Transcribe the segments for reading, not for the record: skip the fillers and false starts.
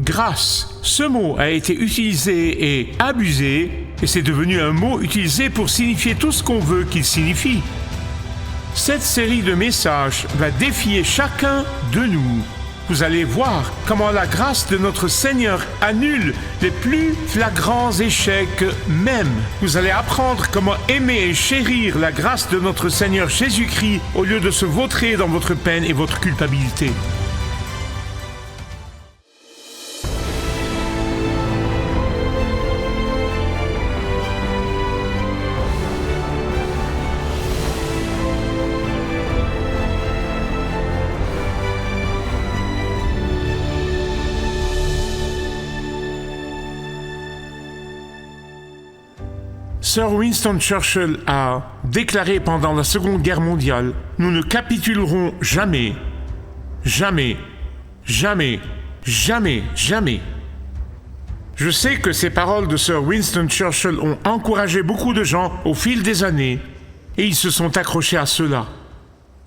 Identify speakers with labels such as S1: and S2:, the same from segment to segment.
S1: Grâce, ce mot a été utilisé et abusé, et c'est devenu un mot utilisé pour signifier tout ce qu'on veut qu'il signifie. Cette série de messages va défier chacun de nous. Vous allez voir comment la grâce de notre Seigneur annule les plus flagrants échecs même. Vous allez apprendre comment aimer et chérir la grâce de notre Seigneur Jésus-Christ au lieu de se vautrer dans votre peine et votre culpabilité. Sir Winston Churchill a déclaré pendant la Seconde Guerre mondiale « Nous ne capitulerons jamais, jamais, jamais, jamais, jamais ». Je sais que ces paroles de Sir Winston Churchill ont encouragé beaucoup de gens au fil des années et ils se sont accrochés à cela.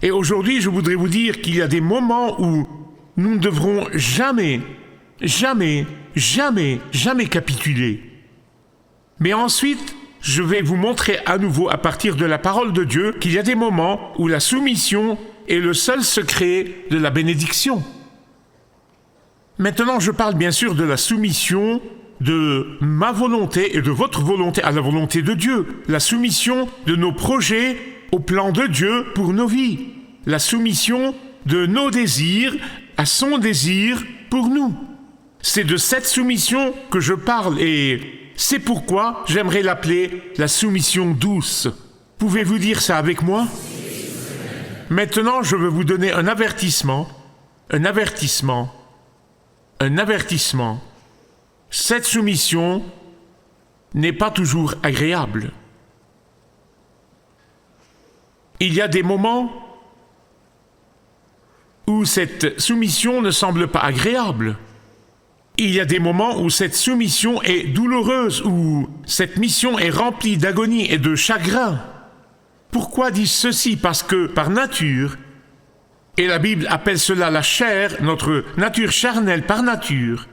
S1: Et aujourd'hui, je voudrais vous dire qu'il y a des moments où nous ne devrons jamais, jamais, jamais, jamais capituler. Mais ensuite, je vais vous montrer à nouveau à partir de la parole de Dieu qu'il y a des moments où la soumission est le seul secret de la bénédiction. Maintenant, je parle bien sûr de la soumission de ma volonté et de votre volonté à la volonté de Dieu. La soumission de nos projets au plan de Dieu pour nos vies. La soumission de nos désirs à son désir pour nous. C'est de cette soumission que je parle et c'est pourquoi j'aimerais l'appeler la soumission douce. Pouvez-vous dire ça avec moi? Maintenant, je veux vous donner un avertissement. Un avertissement. Un avertissement. Cette soumission n'est pas toujours agréable. Il y a des moments où cette soumission ne semble pas agréable. Il y a des moments où cette soumission est douloureuse, où cette mission est remplie d'agonie et de chagrin. Pourquoi dis-je ceci? Parce que par nature, et la Bible appelle cela la chair, notre nature charnelle par nature,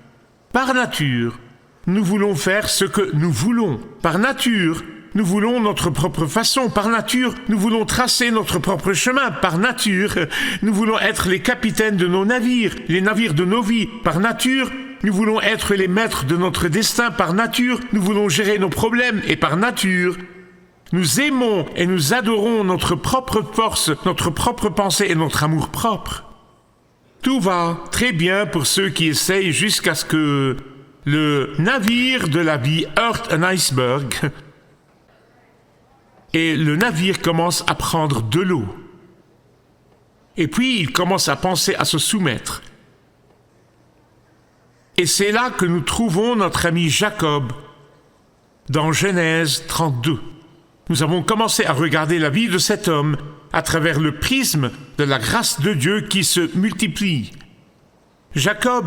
S1: nous voulons faire ce que nous voulons. Par nature, nous voulons notre propre façon. Par nature, nous voulons tracer notre propre chemin. Par nature, nous voulons être les capitaines de nos navires, les navires de nos vies. Par nature, nous voulons être les maîtres de notre destin. Par nature, nous voulons gérer nos problèmes. Et par nature, nous aimons et nous adorons notre propre force, notre propre pensée et notre amour propre. Tout va très bien pour ceux qui essayent jusqu'à ce que le navire de la vie heurte un iceberg et le navire commence à prendre de l'eau. Et puis, il commence à penser à se soumettre. Et c'est là que nous trouvons notre ami Jacob dans Genèse 32. Nous avons commencé à regarder la vie de cet homme à travers le prisme de la grâce de Dieu qui se multiplie. Jacob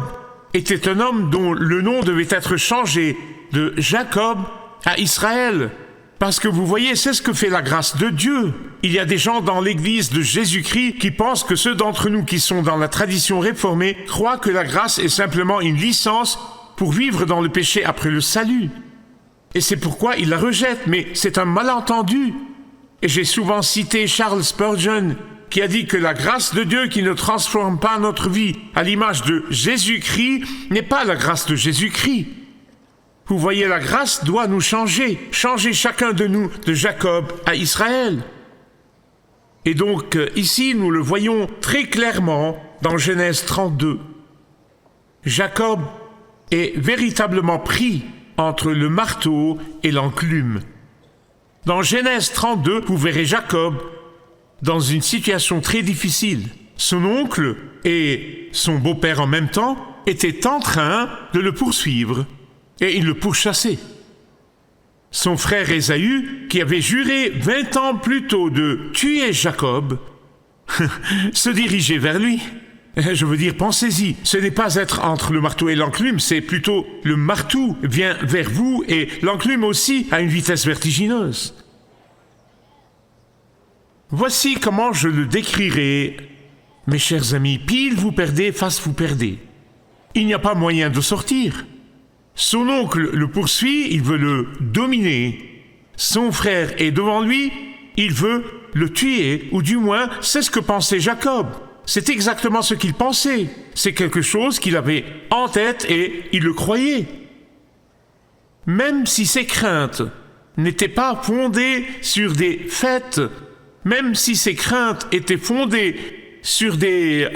S1: était un homme dont le nom devait être changé de Jacob à Israël. Parce que vous voyez, c'est ce que fait la grâce de Dieu. Il y a des gens dans l'Église de Jésus-Christ qui pensent que ceux d'entre nous qui sont dans la tradition réformée croient que la grâce est simplement une licence pour vivre dans le péché après le salut. Et c'est pourquoi ils la rejettent, mais c'est un malentendu. Et j'ai souvent cité Charles Spurgeon, qui a dit que la grâce de Dieu qui ne transforme pas notre vie à l'image de Jésus-Christ n'est pas la grâce de Jésus-Christ. Vous voyez, la grâce doit nous changer chacun de nous, de Jacob à Israël. Et donc, ici, nous le voyons très clairement dans Genèse 32. Jacob est véritablement pris entre le marteau et l'enclume. Dans Genèse 32, vous verrez Jacob dans une situation très difficile. Son oncle et son beau-père en même temps étaient en train de le poursuivre. Et il le pourchassait. Son frère Ésaü, qui avait juré 20 ans plus tôt de tuer Jacob, se dirigeait vers lui. Je veux dire, pensez-y, ce n'est pas être entre le marteau et l'enclume, c'est plutôt le marteau vient vers vous et l'enclume aussi à une vitesse vertigineuse. Voici comment je le décrirai, mes chers amis. Pile vous perdez, face vous perdez. Il n'y a pas moyen de sortir. Son oncle le poursuit, il veut le dominer. Son frère est devant lui, il veut le tuer, ou du moins, c'est ce que pensait Jacob. C'est exactement ce qu'il pensait. C'est quelque chose qu'il avait en tête et il le croyait. Même si ses craintes n'étaient pas fondées sur des faits, même si ses craintes étaient fondées sur des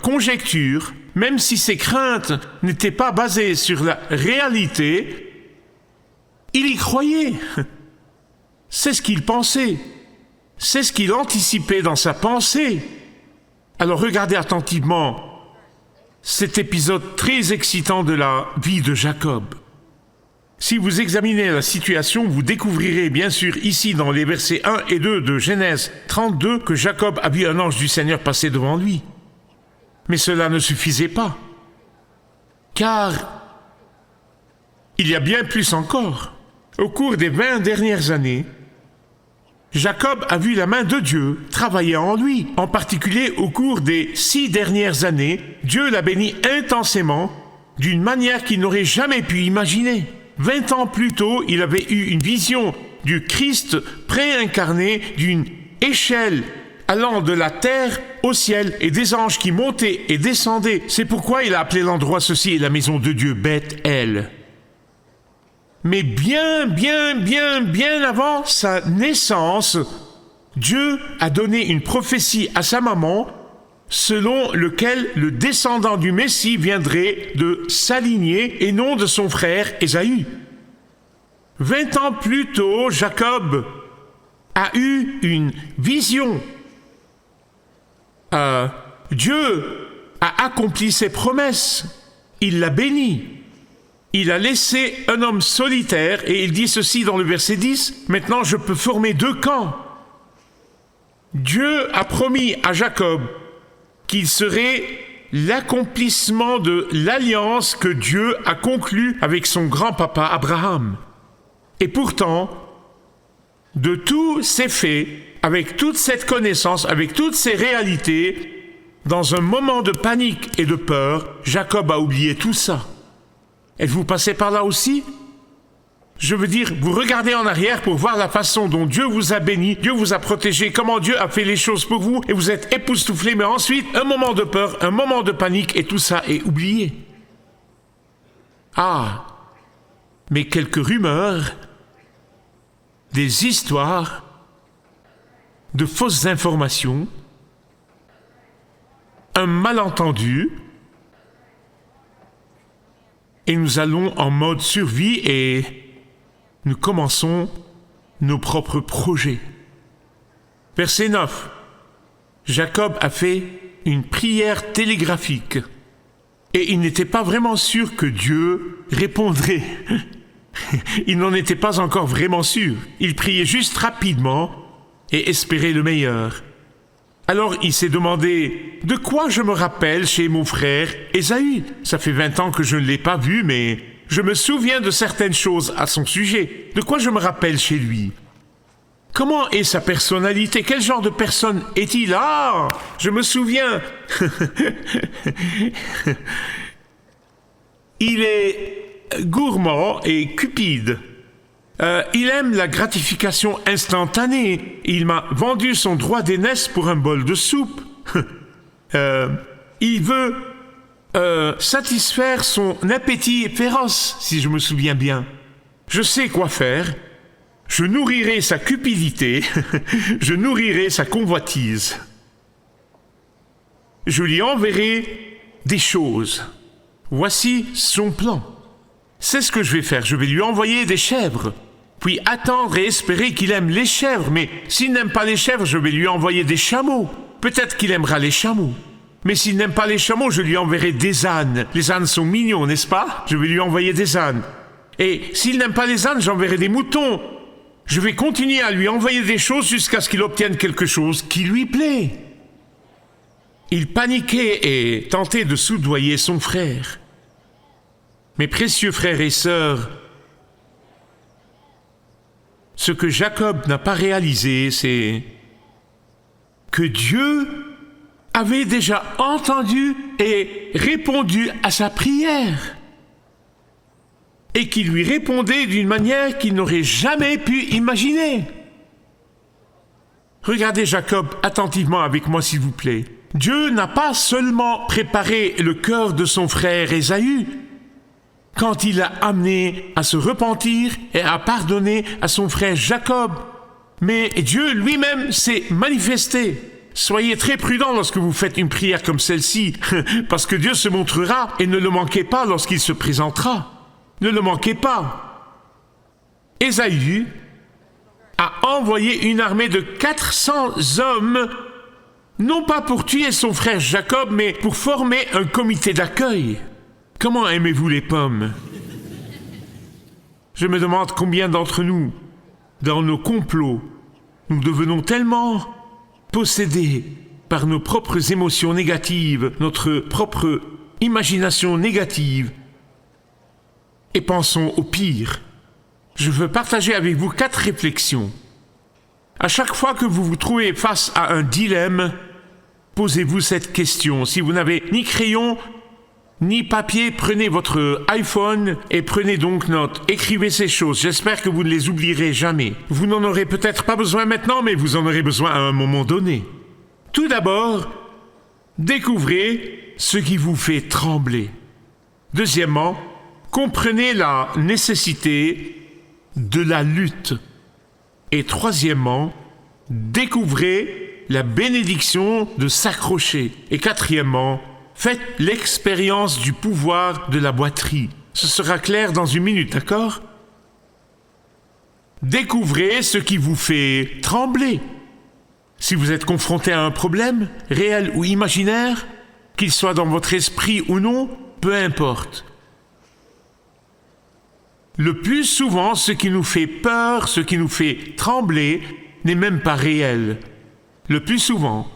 S1: conjectures, même si ses craintes n'étaient pas basées sur la réalité, il y croyait. C'est ce qu'il pensait. C'est ce qu'il anticipait dans sa pensée. Alors regardez attentivement cet épisode très excitant de la vie de Jacob. Si vous examinez la situation, vous découvrirez bien sûr ici dans les versets 1 et 2 de Genèse 32 que Jacob a vu un ange du Seigneur passer devant lui. Mais cela ne suffisait pas. Car il y a bien plus encore. Au cours des 20 dernières années, Jacob a vu la main de Dieu travailler en lui. En particulier, au cours des 6 dernières années, Dieu l'a béni intensément, d'une manière qu'il n'aurait jamais pu imaginer. 20 ans plus tôt, il avait eu une vision du Christ préincarné, d'une échelle allant de la terre au ciel et des anges qui montaient et descendaient. C'est pourquoi il a appelé l'endroit ceci la maison de Dieu, Beth-El. Mais bien avant sa naissance, Dieu a donné une prophétie à sa maman selon lequel le descendant du Messie viendrait de sa lignée et non de son frère Ésaü. 20 ans plus tôt, Jacob a eu une vision. Dieu a accompli ses promesses. Il l'a béni. Il a laissé un homme solitaire et il dit ceci dans le verset 10, « Maintenant je peux former 2 camps. » Dieu a promis à Jacob qu'il serait l'accomplissement de l'alliance que Dieu a conclue avec son grand-papa Abraham. Et pourtant, de tous ces faits, avec toute cette connaissance, avec toutes ces réalités, dans un moment de panique et de peur, Jacob a oublié tout ça. Êtes-vous passé par là aussi? Je veux dire, vous regardez en arrière pour voir la façon dont Dieu vous a béni, Dieu vous a protégé, comment Dieu a fait les choses pour vous, et vous êtes époustouflé, mais ensuite, un moment de peur, un moment de panique, et tout ça est oublié. Ah, mais quelques rumeurs, des histoires, de fausses informations, un malentendu, et nous allons en mode survie et nous commençons nos propres projets. Verset 9. Jacob a fait une prière télégraphique et il n'était pas vraiment sûr que Dieu répondrait. Il n'en était pas encore vraiment sûr. Il priait juste rapidement et espérait le meilleur. Alors il s'est demandé, de quoi je me rappelle chez mon frère Ésaü? Ça fait 20 ans que je ne l'ai pas vu, mais je me souviens de certaines choses à son sujet. De quoi je me rappelle chez lui? Comment est sa personnalité? Quel genre de personne est-il? Ah, je me souviens. Il est gourmand et cupide. Il aime la gratification instantanée. Il m'a vendu son droit d'aînesse pour un bol de soupe. Il veut satisfaire son appétit féroce, si je me souviens bien. Je sais quoi faire. Je nourrirai sa cupidité. Je nourrirai sa convoitise. Je lui enverrai des choses. Voici son plan. C'est ce que je vais faire. Je vais lui envoyer des chèvres. Puis attendre et espérer qu'il aime les chèvres. Mais s'il n'aime pas les chèvres, je vais lui envoyer des chameaux. Peut-être qu'il aimera les chameaux. Mais s'il n'aime pas les chameaux, je lui enverrai des ânes. Les ânes sont mignons, n'est-ce pas? Je vais lui envoyer des ânes. Et s'il n'aime pas les ânes, j'enverrai des moutons. Je vais continuer à lui envoyer des choses jusqu'à ce qu'il obtienne quelque chose qui lui plaît. Il paniquait et tentait de soudoyer son frère. Mes précieux frères et sœurs, ce que Jacob n'a pas réalisé, c'est que Dieu avait déjà entendu et répondu à sa prière, et qui lui répondait d'une manière qu'il n'aurait jamais pu imaginer. Regardez Jacob attentivement avec moi, s'il vous plaît. Dieu n'a pas seulement préparé le cœur de son frère Ésaü quand il l'a amené à se repentir et à pardonner à son frère Jacob, mais Dieu lui-même s'est manifesté. Soyez très prudents lorsque vous faites une prière comme celle-ci, parce que Dieu se montrera et ne le manquez pas lorsqu'il se présentera. Ne le manquez pas. Ésaü a envoyé une armée de 400 hommes, non pas pour tuer son frère Jacob, mais pour former un comité d'accueil. Comment aimez-vous les pommes? Je me demande combien d'entre nous, dans nos complots, nous devenons tellement possédés par nos propres émotions négatives, notre propre imagination négative, et pensons au pire. Je veux partager avec vous 4 réflexions. À chaque fois que vous vous trouvez face à un dilemme, posez-vous cette question. Si vous n'avez ni crayon, ni papier, prenez votre iPhone et prenez donc note. Écrivez ces choses. J'espère que vous ne les oublierez jamais. Vous n'en aurez peut-être pas besoin maintenant, mais vous en aurez besoin à un moment donné. Tout d'abord, découvrez ce qui vous fait trembler. Deuxièmement, comprenez la nécessité de la lutte. Et troisièmement, découvrez la bénédiction de s'accrocher. Et quatrièmement, faites l'expérience du pouvoir de la boiterie. Ce sera clair dans une minute, d'accord? Découvrez ce qui vous fait trembler. Si vous êtes confronté à un problème, réel ou imaginaire, qu'il soit dans votre esprit ou non, peu importe. Le plus souvent, ce qui nous fait peur, ce qui nous fait trembler, n'est même pas réel. Le plus souvent,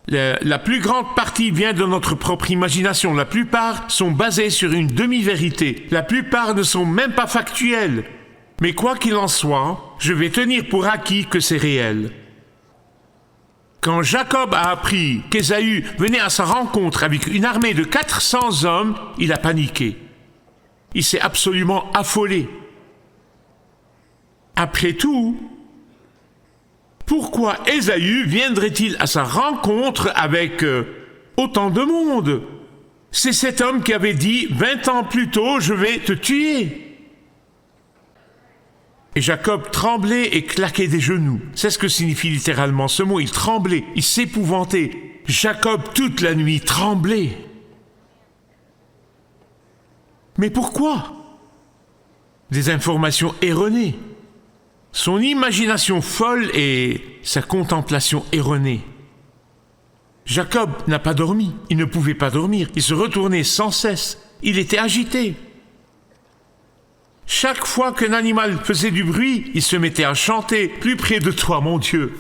S1: la plus grande partie vient de notre propre imagination. La plupart sont basées sur une demi-vérité. La plupart ne sont même pas factuelles. Mais quoi qu'il en soit, je vais tenir pour acquis que c'est réel. Quand Jacob a appris qu'Ésaü venait à sa rencontre avec une armée de 400 hommes, il a paniqué. Il s'est absolument affolé. Après tout, pourquoi Ésaü viendrait-il à sa rencontre avec autant de monde? C'est cet homme qui avait dit 20 ans plus tôt, je vais te tuer. Et Jacob tremblait et claquait des genoux. C'est ce que signifie littéralement ce mot. Il tremblait, il s'épouvantait. Jacob toute la nuit tremblait. Mais pourquoi? Des informations erronées. Son imagination folle et sa contemplation erronée. Jacob n'a pas dormi. Il ne pouvait pas dormir. Il se retournait sans cesse. Il était agité. Chaque fois qu'un animal faisait du bruit, il se mettait à chanter « Plus près de toi, mon Dieu ».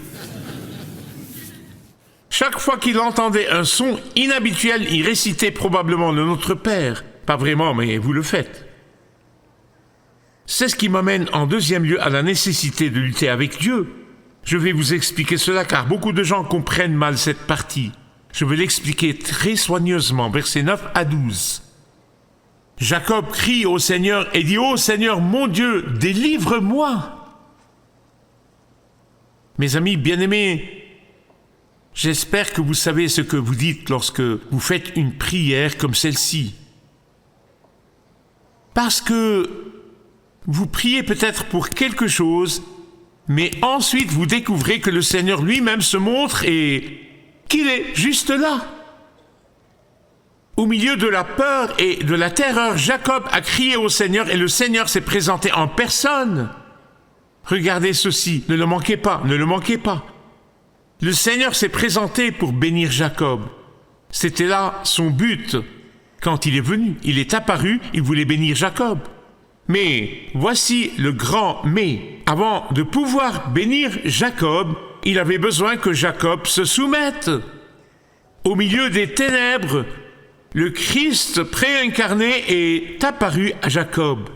S1: Chaque fois qu'il entendait un son inhabituel, il récitait probablement le Notre Père. Pas vraiment, mais vous le faites. C'est ce qui m'amène en deuxième lieu à la nécessité de lutter avec Dieu. Je vais vous expliquer cela car beaucoup de gens comprennent mal cette partie. Je vais l'expliquer très soigneusement, versets 9 à 12. Jacob crie au Seigneur et dit « Ô Seigneur, mon Dieu, délivre-moi » Mes amis bien-aimés, j'espère que vous savez ce que vous dites lorsque vous faites une prière comme celle-ci. Parce que vous priez peut-être pour quelque chose, mais ensuite vous découvrez que le Seigneur lui-même se montre et qu'il est juste là. Au milieu de la peur et de la terreur, Jacob a crié au Seigneur et le Seigneur s'est présenté en personne. Regardez ceci, ne le manquez pas, ne le manquez pas. Le Seigneur s'est présenté pour bénir Jacob. C'était là son but. Quand il est venu, il est apparu, il voulait bénir Jacob. Mais voici le grand mais. Avant de pouvoir bénir Jacob, il avait besoin que Jacob se soumette. Au milieu des ténèbres, le Christ préincarné est apparu à Jacob.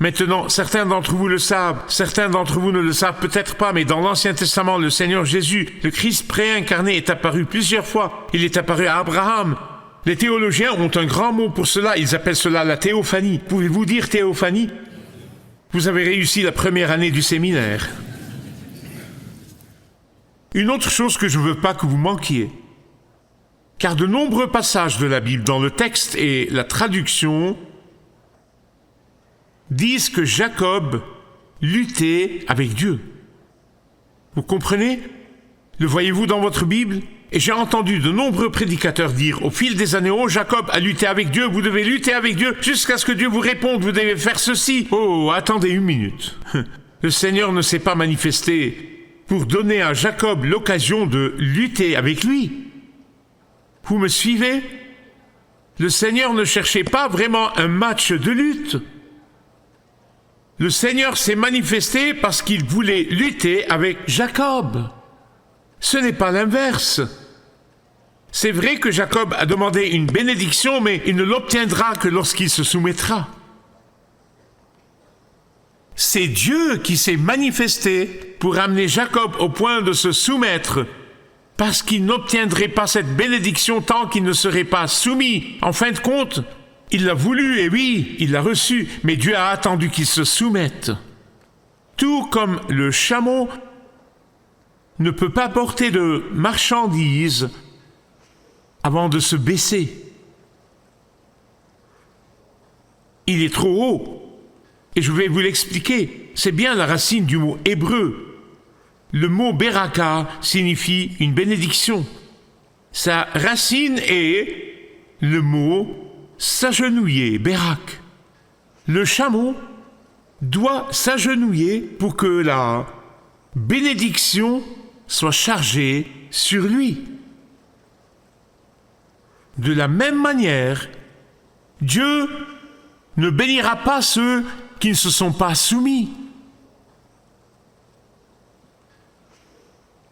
S1: Maintenant, certains d'entre vous le savent, certains d'entre vous ne le savent peut-être pas, mais dans l'Ancien Testament, le Seigneur Jésus, le Christ préincarné, est apparu plusieurs fois. Il est apparu à Abraham. Les théologiens ont un grand mot pour cela, ils appellent cela la théophanie. Pouvez-vous dire théophanie? Vous avez réussi la première année du séminaire. Une autre chose que je ne veux pas que vous manquiez, car de nombreux passages de la Bible dans le texte et la traduction disent que Jacob luttait avec Dieu. Vous comprenez? Le voyez-vous dans votre Bible? Et j'ai entendu de nombreux prédicateurs dire au fil des années, « Oh, Jacob a lutté avec Dieu, vous devez lutter avec Dieu jusqu'à ce que Dieu vous réponde, vous devez faire ceci. » Oh, attendez une minute. Le Seigneur ne s'est pas manifesté pour donner à Jacob l'occasion de lutter avec lui. Vous me suivez? Le Seigneur ne cherchait pas vraiment un match de lutte. Le Seigneur s'est manifesté parce qu'il voulait lutter avec Jacob. Ce n'est pas l'inverse. C'est vrai que Jacob a demandé une bénédiction, mais il ne l'obtiendra que lorsqu'il se soumettra. C'est Dieu qui s'est manifesté pour amener Jacob au point de se soumettre, parce qu'il n'obtiendrait pas cette bénédiction tant qu'il ne serait pas soumis. En fin de compte, il l'a voulu, et oui, il l'a reçu, mais Dieu a attendu qu'il se soumette. Tout comme le chameau ne peut pas porter de marchandises avant de se baisser. Il est trop haut. Et je vais vous l'expliquer. C'est bien la racine du mot hébreu. Le mot beraka signifie une bénédiction. Sa racine est le mot s'agenouiller, berak. Le chameau doit s'agenouiller pour que la bénédiction soit chargée sur lui. De la même manière, Dieu ne bénira pas ceux qui ne se sont pas soumis.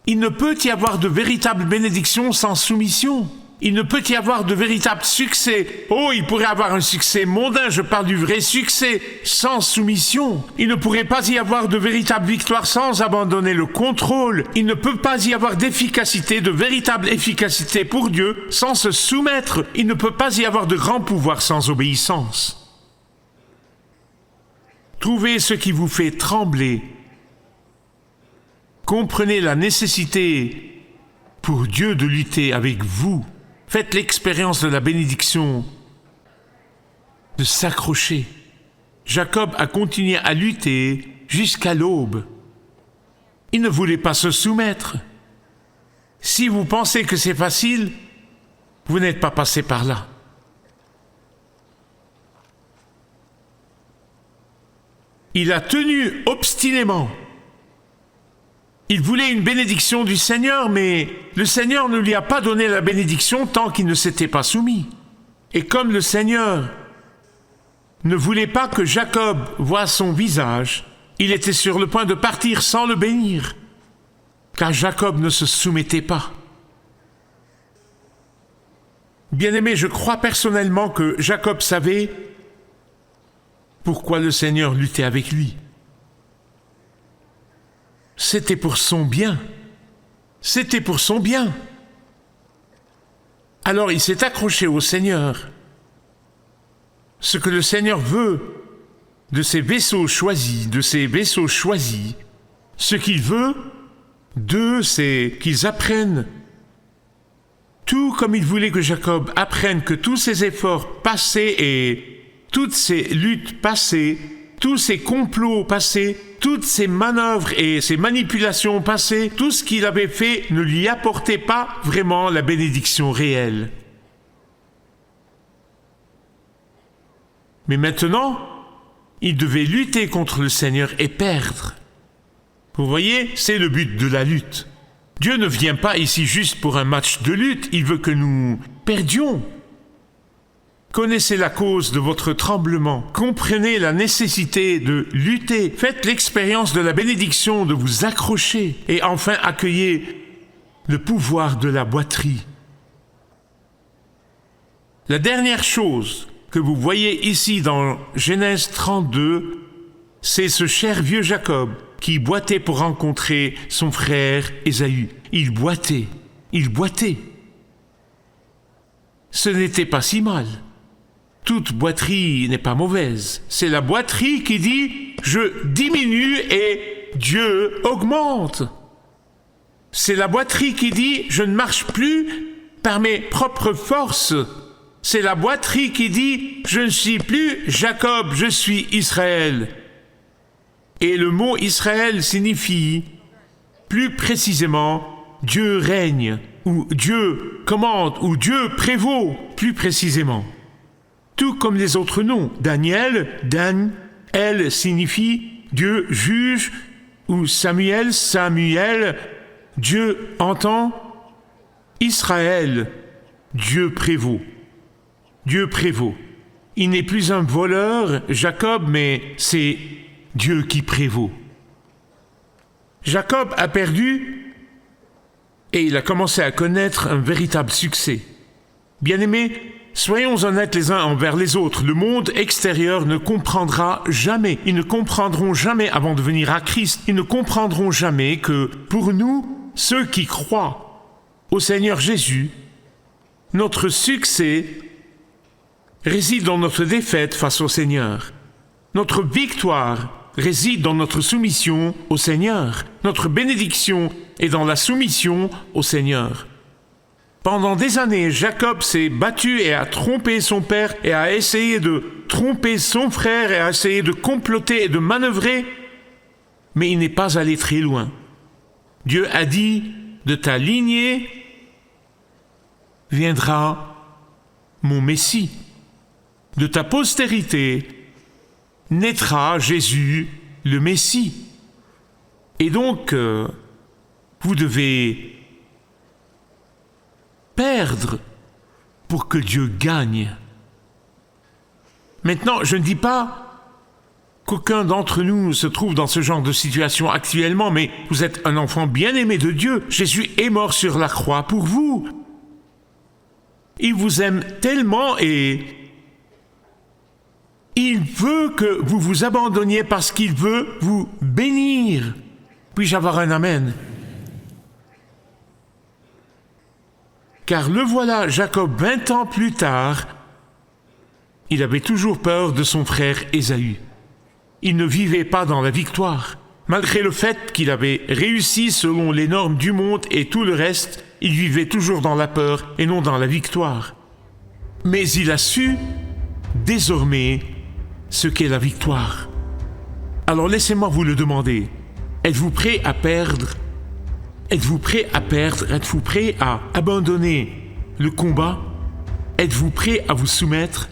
S1: Il ne peut y avoir de véritable bénédiction sans soumission. Il ne peut y avoir de véritable succès. Oh, il pourrait avoir un succès mondain, je parle du vrai succès, sans soumission. Il ne pourrait pas y avoir de véritable victoire sans abandonner le contrôle. Il ne peut pas y avoir d'efficacité, de véritable efficacité pour Dieu sans se soumettre. Il ne peut pas y avoir de grand pouvoir sans obéissance. Trouvez ce qui vous fait trembler. Comprenez la nécessité pour Dieu de lutter avec vous. Faites l'expérience de la bénédiction, de s'accrocher. Jacob a continué à lutter jusqu'à l'aube. Il ne voulait pas se soumettre. Si vous pensez que c'est facile, vous n'êtes pas passé par là. Il a tenu obstinément. Il voulait une bénédiction du Seigneur, mais le Seigneur ne lui a pas donné la bénédiction tant qu'il ne s'était pas soumis. Et comme le Seigneur ne voulait pas que Jacob voie son visage, il était sur le point de partir sans le bénir, car Jacob ne se soumettait pas. Bien-aimé, je crois personnellement que Jacob savait pourquoi le Seigneur luttait avec lui. C'était pour son bien. C'était pour son bien. Alors il s'est accroché au Seigneur. Ce que le Seigneur veut de ses vaisseaux choisis, ce qu'il veut d'eux, c'est qu'ils apprennent. Tout comme il voulait que Jacob apprenne que tous ses efforts passés et toutes ses luttes passées, tous ses complots passés, toutes ses manœuvres et ses manipulations passées, tout ce qu'il avait fait ne lui apportait pas vraiment la bénédiction réelle. Mais maintenant, il devait lutter contre le Seigneur et perdre. Vous voyez, c'est le but de la lutte. Dieu ne vient pas ici juste pour un match de lutte, il veut que nous perdions. Connaissez la cause de votre tremblement, comprenez la nécessité de lutter, faites l'expérience de la bénédiction de vous accrocher et enfin accueillez le pouvoir de la boiterie. La dernière chose que vous voyez ici dans Genèse 32, C'est ce cher vieux Jacob qui boitait pour rencontrer son frère Ésaü. Il boitait. Ce n'était pas si mal. Toute boiterie n'est pas mauvaise. C'est la boiterie qui dit « je diminue et Dieu augmente ». C'est la boiterie qui dit « je ne marche plus par mes propres forces ». C'est la boiterie qui dit « je ne suis plus Jacob, je suis Israël ». Et le mot Israël signifie, plus précisément, Dieu règne, ou Dieu commande, ou Dieu prévaut, plus précisément. Tout comme les autres noms. Daniel, Dan, El signifie Dieu juge, ou Samuel, Dieu entend. Israël, Dieu prévaut. Dieu prévaut. Il n'est plus un voleur, Jacob, mais c'est Dieu qui prévaut. Jacob a perdu et il a commencé à connaître un véritable succès. Bien-aimés, soyons honnêtes les uns envers les autres. Le monde extérieur ne comprendra jamais. Ils ne comprendront jamais avant de venir à Christ. Ils ne comprendront jamais que pour nous, ceux qui croient au Seigneur Jésus, notre succès réside dans notre défaite face au Seigneur. Notre victoire réside dans notre soumission au Seigneur. Notre bénédiction est dans la soumission au Seigneur. Pendant des années, Jacob s'est battu et a trompé son père et a essayé de tromper son frère et a essayé de comploter et de manœuvrer, mais il n'est pas allé très loin. Dieu a dit, de ta lignée viendra mon Messie. De ta postérité naîtra Jésus, le Messie. Et donc, vous devez perdre pour que Dieu gagne. Maintenant, je ne dis pas qu'aucun d'entre nous se trouve dans ce genre de situation actuellement, mais vous êtes un enfant bien-aimé de Dieu. Jésus est mort sur la croix pour vous. Il vous aime tellement et il veut que vous vous abandonniez parce qu'il veut vous bénir. Puis-je avoir un amen? Car le voilà, Jacob, 20 ans plus tard, il avait toujours peur de son frère Ésaü. Il ne vivait pas dans la victoire. Malgré le fait qu'il avait réussi selon les normes du monde et tout le reste, il vivait toujours dans la peur et non dans la victoire. Mais il a su, désormais, ce qu'est la victoire. Alors laissez-moi vous le demander. Êtes-vous prêt à perdre? Êtes-vous prêt à perdre? Êtes-vous prêt à abandonner le combat? Êtes-vous prêt à vous soumettre?